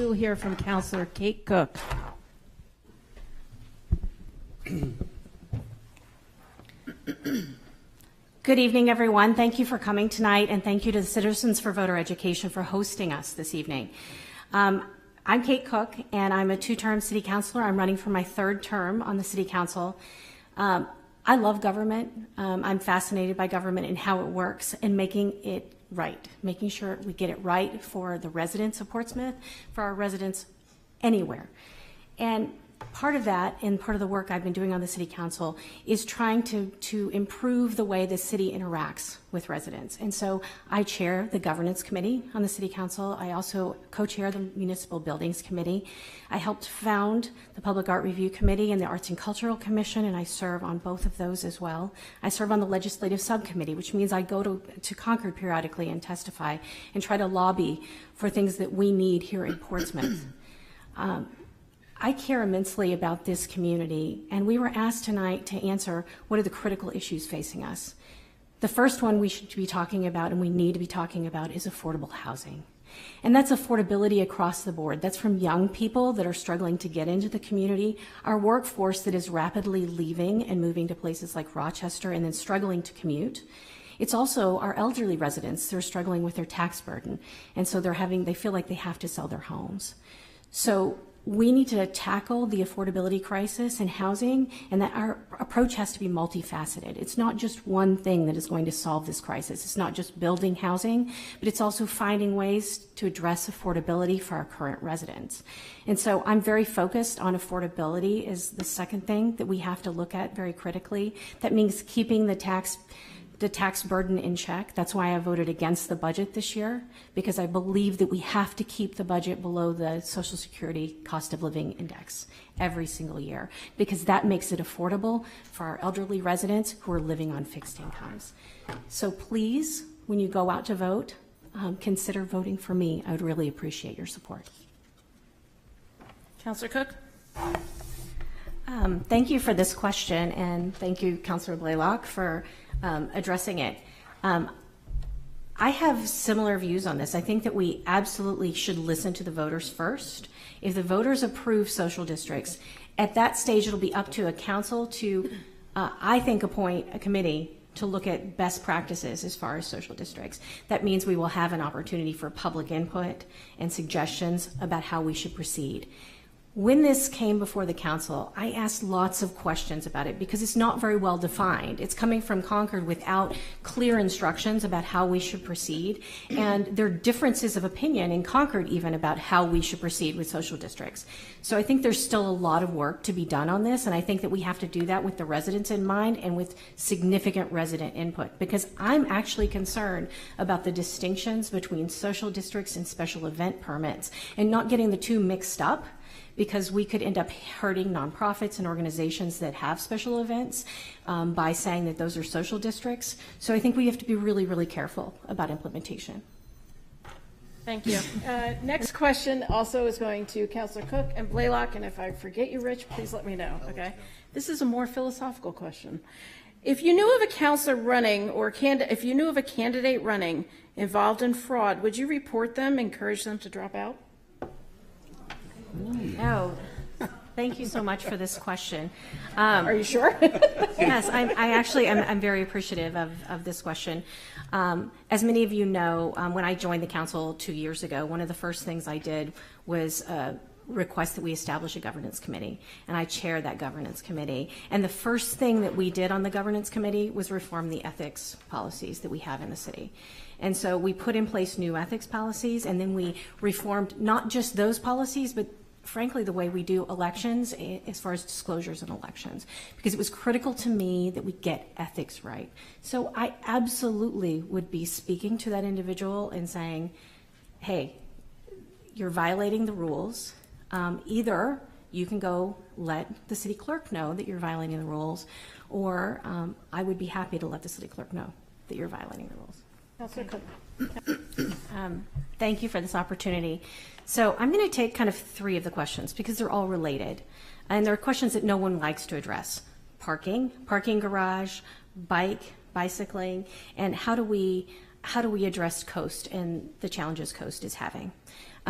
We'll hear from Councillor Kate Cook. Good evening, everyone. Thank you for coming tonight, and thank you to the Citizens for Voter Education for hosting us this evening. I'm Kate Cook, and I'm a two-term city councilor. I'm running for my third term on the city council. I love government. I'm fascinated by government and how it works and making it right, making sure we get it right for the residents of Portsmouth, for our residents anywhere. And part of that, and part of the work I've been doing on the city council, is trying to improve the way the city interacts with residents. And so I chair the governance committee on the city council. I also co-chair the municipal buildings committee. I helped found the public art review committee and the arts and cultural commission, and I serve on both of those as well. I serve on the legislative subcommittee, which means I go to Concord periodically and testify and try to lobby for things that we need here in Portsmouth. I care immensely about this community, and we were asked tonight to answer what are the critical issues facing us. The first one we should be talking about, and we need to be talking about, is affordable housing. And that's affordability across the board. That's from young people that are struggling to get into the community, our workforce that is rapidly leaving and moving to places like Rochester and then struggling to commute. It's also our elderly residents that are struggling with their tax burden, and so they feel like they have to sell their homes. So we need to tackle the affordability crisis in housing, and that our approach has to be multifaceted. It's not just one thing that is going to solve this crisis. It's not just building housing, but it's also finding ways to address affordability for our current residents. And so I'm very focused on affordability is the second thing that we have to look at very critically. That means keeping the tax burden in check. That's why I voted against the budget this year, because I believe that we have to keep the budget below the Social Security cost of living index every single year, because that makes it affordable for our elderly residents who are living on fixed incomes. So please, when you go out to vote, consider voting for me. I would really appreciate your support. Councillor Cook. Thank you for this question, and thank you, Councillor Blaylock, for addressing it. I have similar views on this. I think that we absolutely should listen to the voters first. If the voters approve social districts, at that stage it'll be up to a council to, I think, appoint a committee to look at best practices as far as social districts. That means we will have an opportunity for public input and suggestions about how we should proceed. When this came before the council, I asked lots of questions about it because it's not very well defined. It's coming from Concord without clear instructions about how we should proceed, and there are differences of opinion in Concord even about how we should proceed with social districts. So I think there's still a lot of work to be done on this, and I think that we have to do that with the residents in mind and with significant resident input, because I'm actually concerned about the distinctions between social districts and special event permits and not getting the two mixed up, because we could end up hurting nonprofits and organizations that have special events by saying that those are social districts. So I think we have to be really, really careful about implementation. Thank you. Next question also is going to Councillor Cook and Blaylock, and if I forget you, Rich, please let me know, okay? This is a more philosophical question. If you knew of a councillor running or if you knew of a candidate running involved in fraud, would you report them, encourage them to drop out? Oh, thank you so much for this question. Are you sure? Yes, I'm very appreciative of this question. As many of you know, when I joined the council 2 years ago, one of the first things I did was request that we establish a governance committee, and I chair that governance committee. And the first thing that we did on the governance committee was reform the ethics policies that we have in the city. And so we put in place new ethics policies, and then we reformed not just those policies, but frankly, the way we do elections as far as disclosures in elections, because it was critical to me that we get ethics right. So I absolutely would be speaking to that individual and saying, hey, you're violating the rules. Either you can go let the city clerk know that you're violating the rules, or I would be happy to let the city clerk know that you're violating the rules. Thank you for this opportunity. So I'm going to take kind of three of the questions because they're all related. And there are questions that no one likes to address. Parking garage, bicycling, and how do we address Coast and the challenges Coast is having.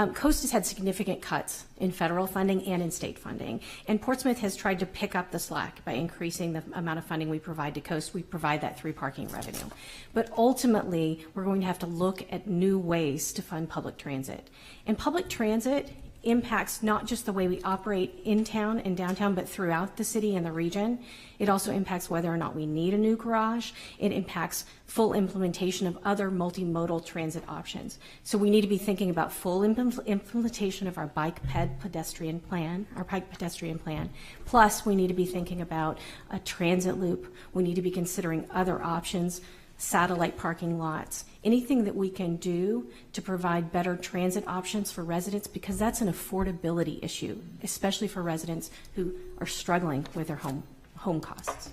Coast has had significant cuts in federal funding and in state funding, and Portsmouth has tried to pick up the slack by increasing the amount of funding we provide to Coast. We provide that through parking revenue. But ultimately, we're going to have to look at new ways to fund public transit. And public transit impacts not just the way we operate in town and downtown, but throughout the city and the region. It also impacts whether or not we need a new garage. It impacts full implementation of other multimodal transit options. So we need to be thinking about full implementation of our bike pedestrian plan. Plus, we need to be thinking about a transit loop. We need to be considering other options, satellite parking lots, anything that we can do to provide better transit options for residents, because that's an affordability issue, especially for residents who are struggling with their home costs.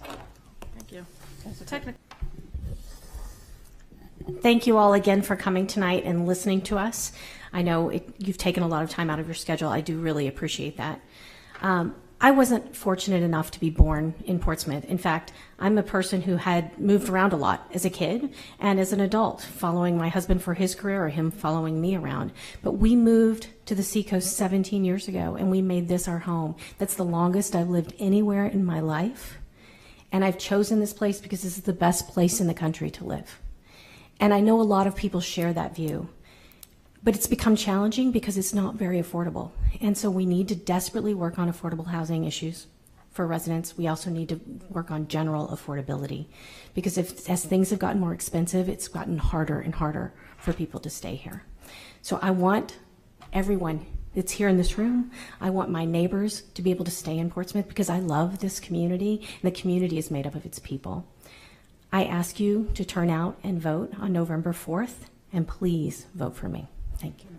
Thank you. Technical. Thank you all again for coming tonight and listening to us. I know you've taken a lot of time out of your schedule. I do really appreciate that. I wasn't fortunate enough to be born in Portsmouth. In fact, I'm a person who had moved around a lot as a kid and as an adult, following my husband for his career or him following me around. But we moved to the Seacoast 17 years ago, and we made this our home. That's the longest I've lived anywhere in my life. And I've chosen this place because this is the best place in the country to live. And I know a lot of people share that view. But it's become challenging because it's not very affordable. And so we need to desperately work on affordable housing issues for residents. We also need to work on general affordability, because as things have gotten more expensive, it's gotten harder and harder for people to stay here. So I want everyone that's here in this room, I want my neighbors to be able to stay in Portsmouth, because I love this community, and the community is made up of its people. I ask you to turn out and vote on November 4th, and please vote for me. Thank you.